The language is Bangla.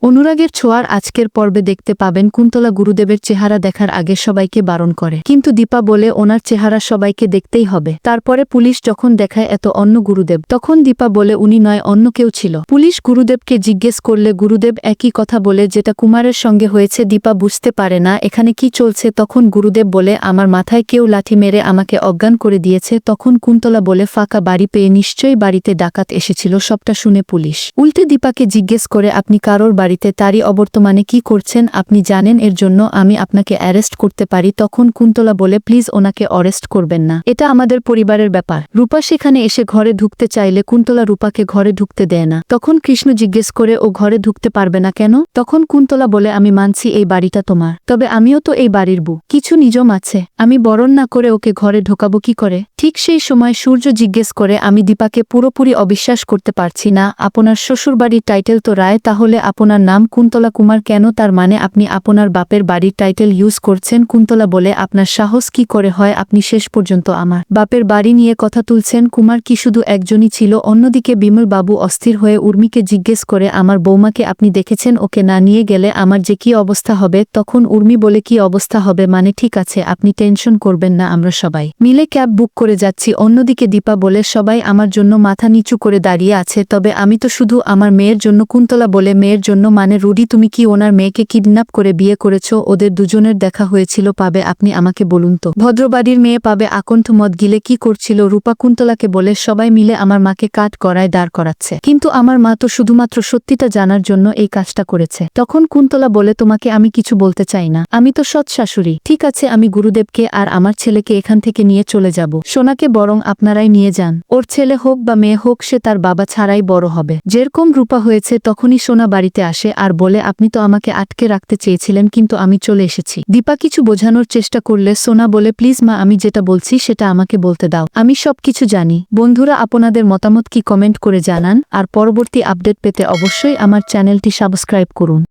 অনুরাগের ছোঁয়ার আজকের পর্বে দেখতে পাবেন কুন্তলা গুরুদেবের চেহারা দেখার আগে সবাইকে বারণ করে, কিন্তু দীপা বলে ওনার চেহারা সবাইকে দেখতেই হবে। তারপরে পুলিশ যখন দেখায় এত অন্য গুরুদেব, তখন দীপা বলে উনি নয়, অন্য কেউ ছিল। পুলিশ গুরুদেবকে জিজ্ঞেস করলে গুরুদেব একই কথা বলে যেটা কুমারের সঙ্গে হয়েছে। দীপা বুঝতে পারে না এখানে কি চলছে। তখন গুরুদেব বলে আমার মাথায় কেউ লাঠি মেরে আমাকে অজ্ঞান করে দিয়েছে। তখন কুন্তলা বলে ফাঁকা বাড়ি পেয়ে নিশ্চয়ই বাড়িতে ডাকাত এসেছিল। সবটা শুনে পুলিশ উল্টে দীপাকে জিজ্ঞেস করে আপনি কারোর বাড়িতে তারই অবর্তমানে কি করছেন আপনি জানেন, এর জন্য আমি আপনাকে অ্যারেস্ট করতে পারি। তখন কুন্তলা বলে প্লিজ ওনাকে অ্যারেস্ট করবেন না, এটা আমাদের পরিবারের ব্যাপার। রূপা সেখানে এসে ঘরে ঢুকতে চাইলে কুন্তলা রূপাকে ঘরে ঢুকতে দেয় না। তখন কৃষ্ণ জিজ্ঞেস করে ও ঘরে ঢুকতে পারবে না কেন? তখন কুন্তলা বলে আমি মানছি এই বাড়িটা তোমার, তবে আমিও তো এই বাড়ির বউ, কিছু নিয়ম আছে, আমি বরণ না করে ওকে ঘরে ঢোকাবো কি করে? ঠিক সেই সময় সূর্য জিজ্ঞেস করে আমি দীপাকে পুরোপুরি অবিশ্বাস করতে পারছি না, আপনার শ্বশুরবাড়ির টাইটেল তো রায়, তাহলে আপনার নাম কুন্তলা কুমার কেন? তার মানে আপনি আপনার বাপের বাড়ির টাইটেল ইউজ করছেন। কুন্তলা বলে আপনার সাহস কি করে হয়, আপনি শেষ পর্যন্ত আমার বাপের বাড়ি নিয়ে কথা তুলছেন। কুমার কি শুধু একজনই ছিল? অন্যদিকে বিমল বাবু অস্থির হয়ে উর্মিকে জিজ্ঞেস করে আমার বৌমাকে আপনি দেখেছেন? ওকে না নিয়ে গেলে আমার যে কি অবস্থা হবে? তখন উর্মি বলে কি অবস্থা হবে মানে? ঠিক আছে, আপনি টেনশন করবেন না, আমরা সবাই মিলে ক্যাব বুক করে যাচ্ছি। অন্যদিকে দীপা বলে সবাই আমার জন্য মাথা নিচু করে দাঁড়িয়ে আছে, তবে আমি তো শুধু আমার মেয়ের জন্য। কুন্তলা বলে মেয়ের জন্য মানে? রুডি তুমি কি ওনার মেয়েকে কিডন্যাপ করে বিয়ে করেছো? ওদের দুজনের দেখা হয়েছিল পাবে আপনি আমাকে বলুন তো? ভদ্রবাড়ির মেয়ে পাবে আকণ্ঠ মদ গিলে কি করছিল? রূপা কুন্তলাকে বলে সবাই মিলে আমার মাকে কাঠ গড়ায় দাঁড় করাচ্ছে, কিন্তু আমার মা তো শুধুমাত্র সত্যিটা জানার জন্য এই কাজটা করেছে। তখন কুন্তলা বলে তোমাকে আমি কিছু বলতে চাই না, আমি তো সৎ শাশুড়ি। ঠিক আছে, আমি গুরুদেবকে আর আমার ছেলেকে এখান থেকে নিয়ে চলে যাব। সোনাকে বরং আপনারাই নিয়ে যান, ওর ছেলে হোক বা মেয়ে হোক সে তার বাবা ছাড়াই বড় হবে। যেরকম রূপা হয়েছে তখনই সোনা বাড়িতে আসে আর বলে আপনি তো আমাকে আটকে রাখতে চেয়েছিলেন, কিন্তু আমি চলে এসেছি। দীপা কিছু বোঝানোর চেষ্টা করলে সোনা বলে প্লিজ মা, আমি যেটা বলছি সেটা আমাকে বলতে দাও, আমি সব কিছু জানি। বন্ধুরা আপনাদের মতামত কি কমেন্ট করে জানান, আর পরবর্তী আপডেট পেতে অবশ্যই আমার চ্যানেলটি সাবস্ক্রাইব করুন।